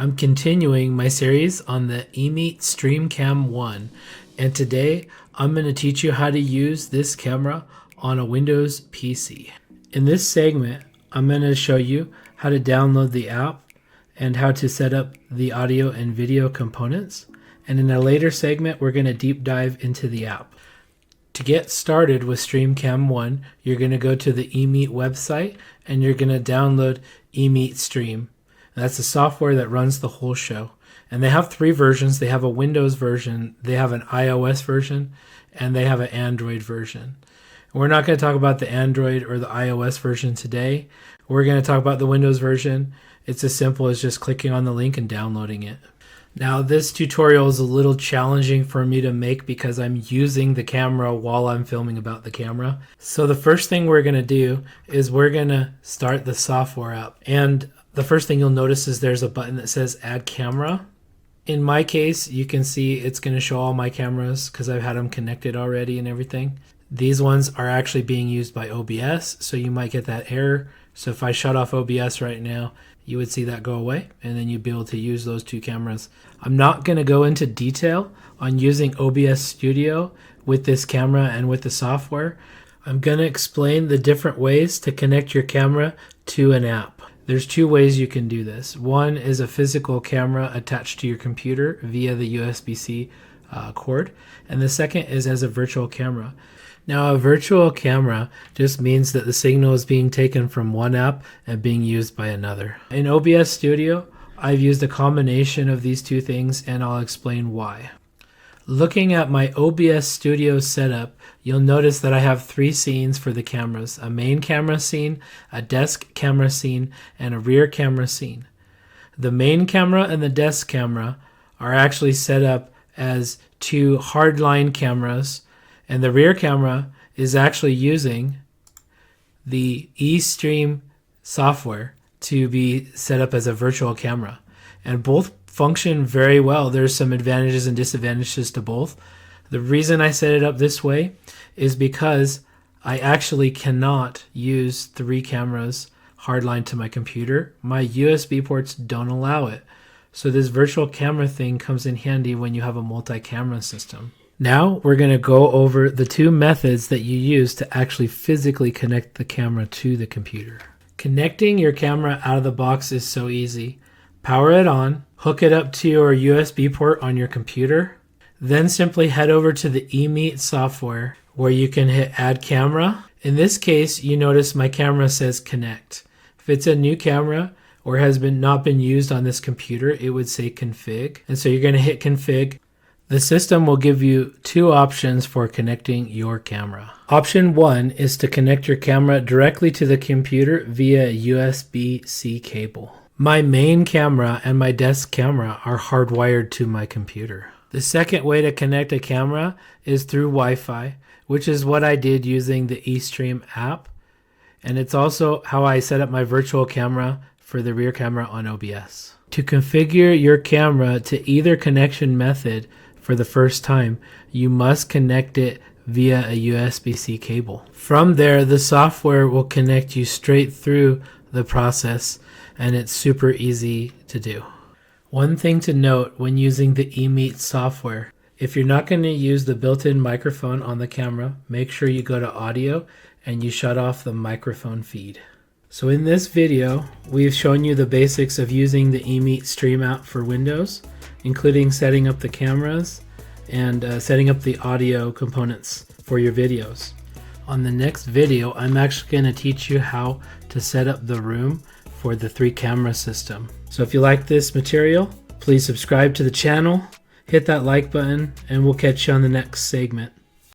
I'm continuing my series on the Emeet StreamCam 1, and today I'm going to teach you how to use this camera on a Windows PC. In this segment, I'm going to show you how to download the app and how to set up the audio and video components. And in a later segment, we're going to deep dive into the app. To get started with StreamCam 1, you're going to go to the Emeet website and you're going to download Emeet Stream. That's the software that runs the whole show. And they have three versions. They have a Windows version, they have an iOS version, and they have an Android version. We're not going to talk about the Android or the iOS version today. We're going to talk about the Windows version. It's as simple as just clicking on the link and downloading it. Now, this tutorial is a little challenging for me to make because I'm using the camera while I'm filming about the camera. So the first thing we're going to do is we're going to start the software up. And the first thing you'll notice is there's a button that says Add Camera. In my case, you can see it's going to show all my cameras because I've had them connected already and everything. These ones are actually being used by OBS, so you might get that error. So if I shut off OBS right now, you would see that go away, and then you'd be able to use those two cameras. I'm not going to go into detail on using OBS Studio with this camera and with the software. I'm going to explain the different ways to connect your camera to an app. There's two ways you can do this. One is a physical camera attached to your computer via the USB-C cord, and the second is as a virtual camera. Now, a virtual camera just means that the signal is being taken from one app and being used by another. In OBS Studio, I've used a combination of these two things, and I'll explain why. Looking at my OBS Studio setup, you'll notice that I have three scenes for the cameras: a main camera scene, a desk camera scene, and a rear camera scene. The main camera and the desk camera are actually set up as two hardline cameras, and the rear camera is actually using the eStream software to be set up as a virtual camera. And both function very well. There's some advantages and disadvantages to both. The reason I set it up this way is because I actually cannot use three cameras hardline to my computer. My USB ports don't allow it. So this virtual camera thing comes in handy when you have a multi-camera system. Now we're going to go over the two methods that you use to actually physically connect the camera to the computer. Connecting your camera out of the box is so easy. Power it on, hook it up to your USB port on your computer, then simply head over to the Emeet software where you can hit Add Camera. In this case, you notice my camera says Connect. If it's a new camera or has not been used on this computer, it would say Config. And so you're going to hit Config. The system will give you two options for connecting your camera. Option 1 is to connect your camera directly to the computer via USB-C cable. My main camera and my desk camera are hardwired to my computer. The second way to connect a camera is through Wi-Fi, which is what I did using the eStream app. And it's also how I set up my virtual camera for the rear camera on OBS. To configure your camera to either connection method for the first time, you must connect it via a USB-C cable. From there, the software will connect you straight through the process, and it's super easy to do. One thing to note when using the Emeet software, if you're not going to use the built-in microphone on the camera, make sure you go to Audio and you shut off the microphone feed. So in this video, we've shown you the basics of using the Emeet Stream app for Windows, including setting up the cameras and setting up the audio components for your videos. On the next video, I'm actually going to teach you how to set up the room for the three camera system. So if you like this material, please subscribe to the channel, hit that like button, and we'll catch you on the next segment.